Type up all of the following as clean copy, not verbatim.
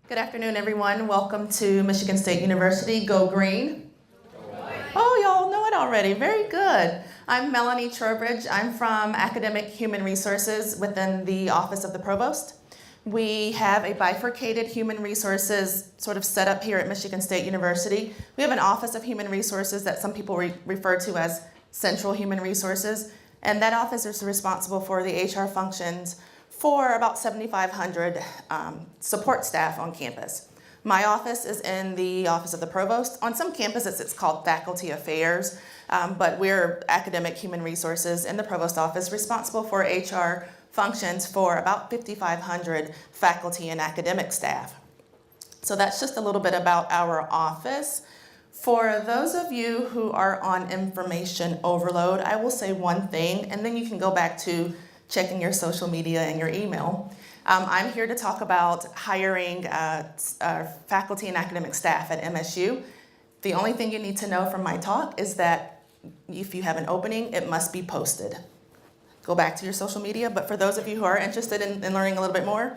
Good afternoon, everyone. Welcome to Michigan State University. Go Green. Oh, y'all know it already. Very good. I'm Melanie Trowbridge. I'm from Academic Human Resources within the Office of the Provost. We have a bifurcated human resources sort of set up here at Michigan State University. We have an Office of Human Resources that some people refer to as Central Human Resources, and that office is responsible for the HR functions for about 7,500 support staff on campus. My office is in the Office of the Provost. On some campuses it's called Faculty Affairs, but we're Academic Human Resources in the Provost Office, responsible for HR functions for about 5,500 faculty and academic staff. So that's just a little bit about our office. For those of you who are on information overload, I will say one thing, and then you can go back to checking your social media and your email. I'm here to talk about hiring faculty and academic staff at MSU. The only thing you need to know from my talk is that if you have an opening, it must be posted. Go back to your social media, but for those of you who are interested in learning a little bit more,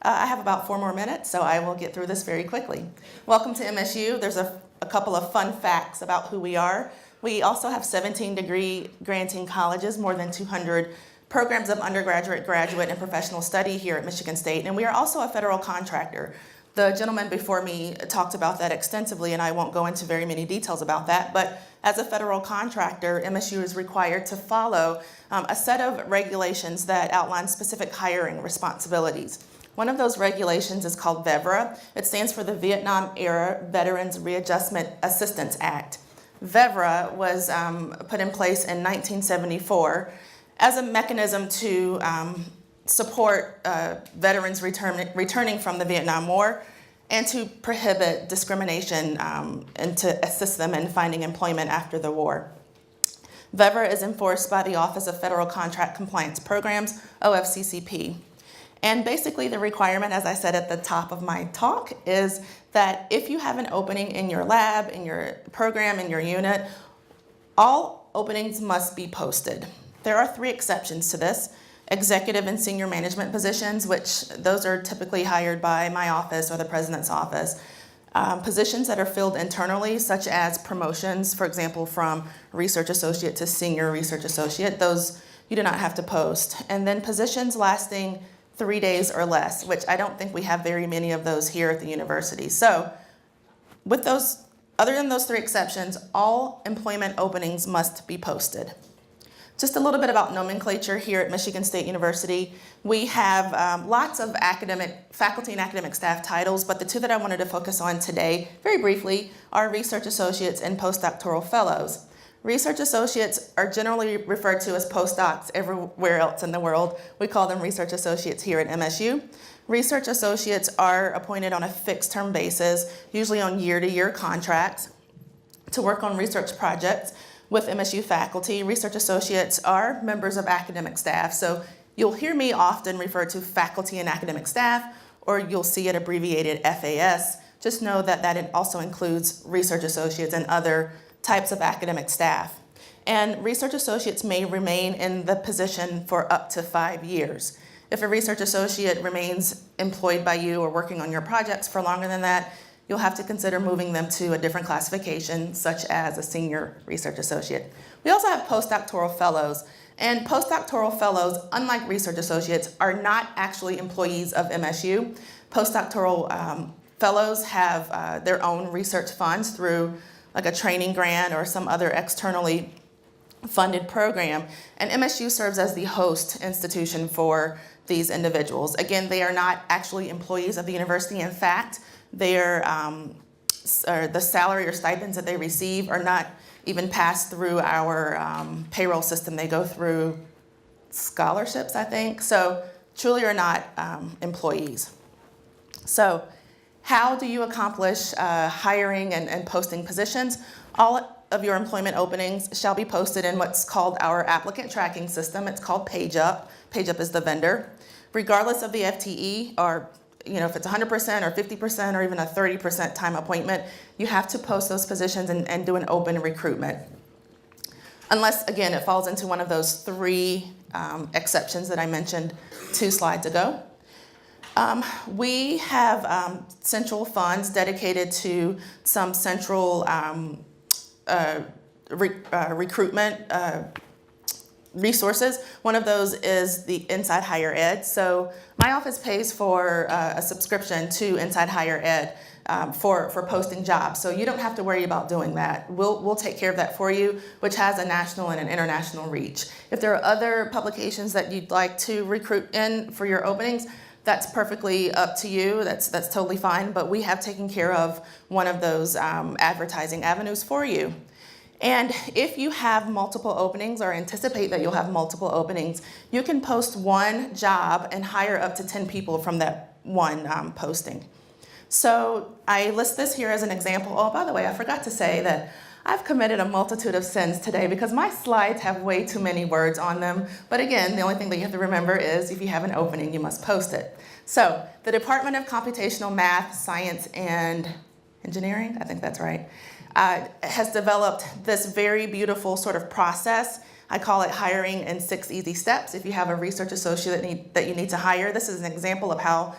I have about 4 more minutes, so I will get through this very quickly. Welcome to MSU. There's a couple of fun facts about who we are. We also have 17 degree granting colleges, more than 200 programs of undergraduate, graduate, and professional study here at Michigan State, and we are also a federal contractor. The gentleman before me talked about that extensively, and I won't go into very many details about that, but as a federal contractor, MSU is required to follow a set of regulations that outline specific hiring responsibilities. One of those regulations is called VEVRA. It stands for the Vietnam-Era Veterans Readjustment Assistance Act. VEVRA was put in place in 1974 as a mechanism to support veterans returning from the Vietnam War and to prohibit discrimination and to assist them in finding employment after the war. VEVRA is enforced by the Office of Federal Contract Compliance Programs, OFCCP. And basically the requirement, as I said at the top of my talk, is that if you have an opening in your lab, in your program, in your unit, all openings must be posted. There are 3 exceptions to this: executive and senior management positions, which those are typically hired by my office or the president's office. Positions that are filled internally, such as promotions, for example, from research associate to senior research associate, those you do not have to post. And then positions lasting 3 days or less, which I don't think we have very many of those here at the university. So with those, other than those 3 exceptions, all employment openings must be posted. Just a little bit about nomenclature here at Michigan State University. We have lots of faculty and academic staff titles, but the 2 that I wanted to focus on today, very briefly, are research associates and postdoctoral fellows. Research associates are generally referred to as postdocs everywhere else in the world. We call them research associates here at MSU. Research associates are appointed on a fixed-term basis, usually on year-to-year contracts, to work on research projects with MSU faculty. Research associates are members of academic staff, so you'll hear me often refer to faculty and academic staff, or you'll see it abbreviated FAS. Just know that that also includes research associates and other types of academic staff. And research associates may remain in the position for up to 5 years. If a research associate remains employed by you or working on your projects for longer than that, you'll have to consider moving them to a different classification, such as a senior research associate. We also have postdoctoral fellows, and postdoctoral fellows, unlike research associates, are not actually employees of MSU. Postdoctoral fellows have their own research funds through like a training grant or some other externally funded program, and MSU serves as the host institution for these individuals. Again, they are not actually employees of the university. In fact, the salary or stipends that they receive are not even passed through our payroll system. They go through scholarships, I think. So truly are not employees. So how do you accomplish hiring and posting positions? All of your employment openings shall be posted in what's called our applicant tracking system. It's called PageUp. PageUp is the vendor. Regardless of the FTE, or if it's 100% or 50% or even a 30% time appointment, you have to post those positions and do an open recruitment. Unless, again, it falls into one of those 3 exceptions that I mentioned 2 slides ago. We have central funds dedicated to some central recruitment resources. One of those is the Inside Higher Ed. So my office pays for a subscription to Inside Higher Ed for posting jobs. So you don't have to worry about doing that. We'll take care of that for you, which has a national and an international reach. If there are other publications that you'd like to recruit in for your openings, that's perfectly up to you. That's totally fine. But we have taken care of one of those advertising avenues for you. And if you have multiple openings or anticipate that you'll have multiple openings, you can post one job and hire up to 10 people from that one posting. So I list this here as an example. Oh, by the way, I forgot to say that I've committed a multitude of sins today because my slides have way too many words on them. But again, the only thing that you have to remember is if you have an opening, you must post it. So the Department of Computational Math, Science, and Engineering, I think that's right, has developed this very beautiful sort of process. I call it hiring in 6 easy steps. If you have a research associate that you need to hire, this is an example of how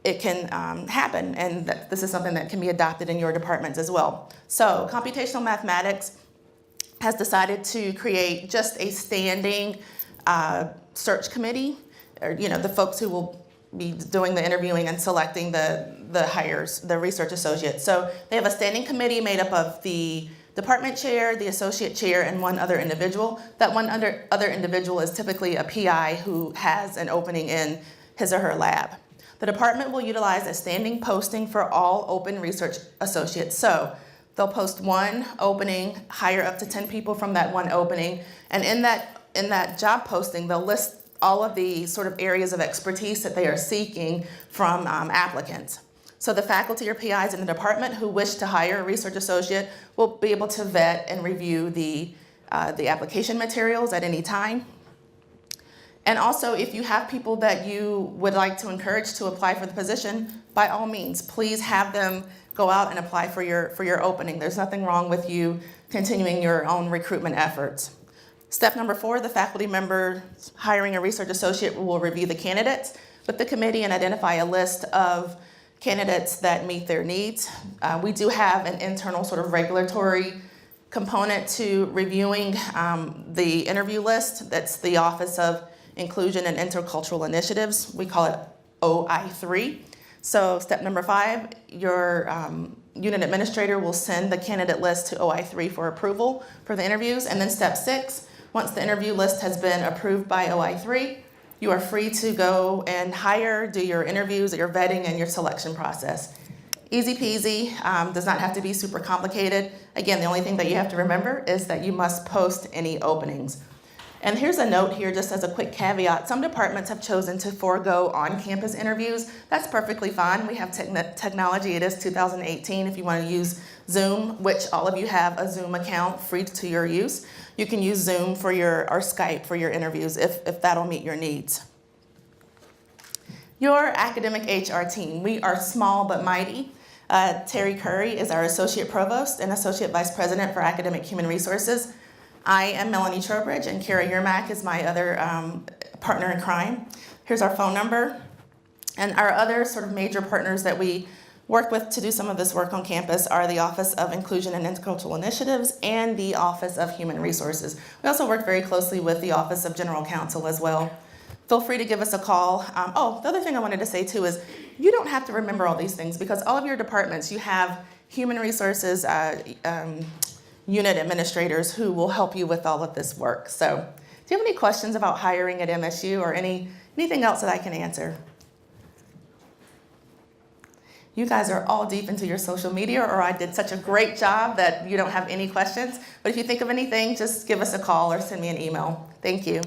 it can happen, and this is something that can be adopted in your departments as well. So computational mathematics has decided to create just a standing search committee, or the folks who will be doing the interviewing and selecting the hires, the research associates. So they have a standing committee made up of the department chair, the associate chair, and one other individual. That one other individual is typically a PI who has an opening in his or her lab. The department will utilize a standing posting for all open research associates. So they'll post one opening, hire up to 10 people from that one opening, and in that job posting, they'll list all of the sort of areas of expertise that they are seeking from applicants. So the faculty or PIs in the department who wish to hire a research associate will be able to vet and review the application materials at any time. And also, if you have people that you would like to encourage to apply for the position, by all means, please have them go out and apply for your opening. There's nothing wrong with you continuing your own recruitment efforts. Step number 4, the faculty member hiring a research associate will review the candidates with the committee and identify a list of candidates that meet their needs. We do have an internal sort of regulatory component to reviewing the interview list. That's the Office of Inclusion and Intercultural Initiatives. We call it OI3. So step number 5, your unit administrator will send the candidate list to OI3 for approval for the interviews. And then step 6, once the interview list has been approved by OI3, you are free to go and hire, do your interviews, your vetting, and your selection process. Easy peasy, does not have to be super complicated. Again, the only thing that you have to remember is that you must post any openings. And here's a note here, just as a quick caveat. Some departments have chosen to forego on-campus interviews. That's perfectly fine. We have technology. It is 2018. If you want to use Zoom, which all of you have a Zoom account free to your use, you can use Zoom or Skype for your interviews if that'll meet your needs. Your academic HR team. We are small but mighty. Terry Curry is our Associate Provost and Associate Vice President for Academic Human Resources. I am Melanie Trowbridge, and Kara Yermak is my other partner in crime. Here's our phone number. And our other sort of major partners that we work with to do some of this work on campus are the Office of Inclusion and Intercultural Initiatives and the Office of Human Resources. We also work very closely with the Office of General Counsel as well. Feel free to give us a call. The other thing I wanted to say too is you don't have to remember all these things because all of your departments, you have human resources, unit administrators who will help you with all of this work. So do you have any questions about hiring at MSU or anything else that I can answer? You guys are all deep into your social media, or I did such a great job that you don't have any questions. But if you think of anything, just give us a call or send me an email. Thank you.